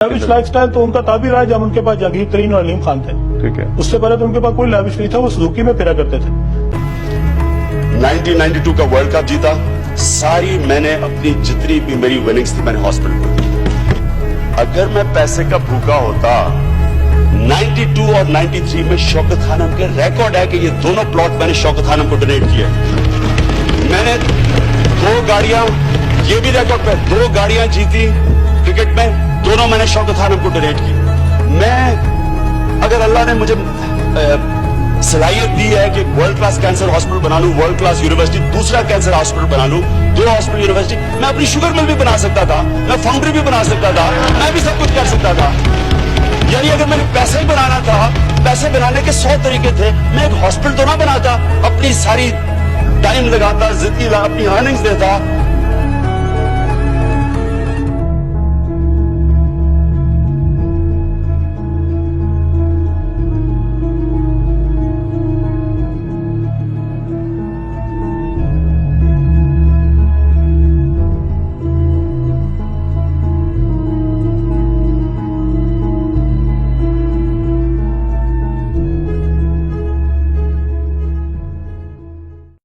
Lavish lifestyle तो उनका तभी रहा जब उनके पास जहांगीर तरीन और अलीम खान थे। ठीक है। उससे पहले तो उनके पास कोई लैविश नहीं था, वो सुजुकी में फिरा करते थे। 1992 का वर्ल्ड कप जीता, सारी मैंने अपनी जितनी भी मेरी विनिंग्स थी मैंने हॉस्पिटल में दी। अगर मैं पैसे का भूखा होता 92 और 93 में शौकत खानम के रिकॉर्ड है कि ये दोनों प्लॉट मैंने शौकत खानम को डोनेट किए। मैंने 2 गाड़ियां, ये भी रिकॉर्ड पे 2 गाड़ियां जीती क्रिकेट में, दोनों मैंने शौकत खानम को डोनेट की। मैं, अगर अल्लाह ने मुझे सलाहियत दी है कि वर्ल्ड क्लास कैंसर हॉस्पिटल बना लूं, वर्ल्ड क्लास यूनिवर्सिटी, दूसरा कैंसर हॉस्पिटल बना लूं, 2 हॉस्पिटल यूनिवर्सिटी, मैं अपनी शुगर मिल भी बना सकता था, मैं फाउंड्री भी बना सकता था, मैं भी सब कुछ कर सकता था। यानी अगर मैंने पैसे ही बनाना था, पैसे बनाने के 100 तरीके थे, मैं एक हॉस्पिटल तो ना बनाता, अपनी सारी टाइम लगाता, जिंदगी अपनी अर्निंग्स देता,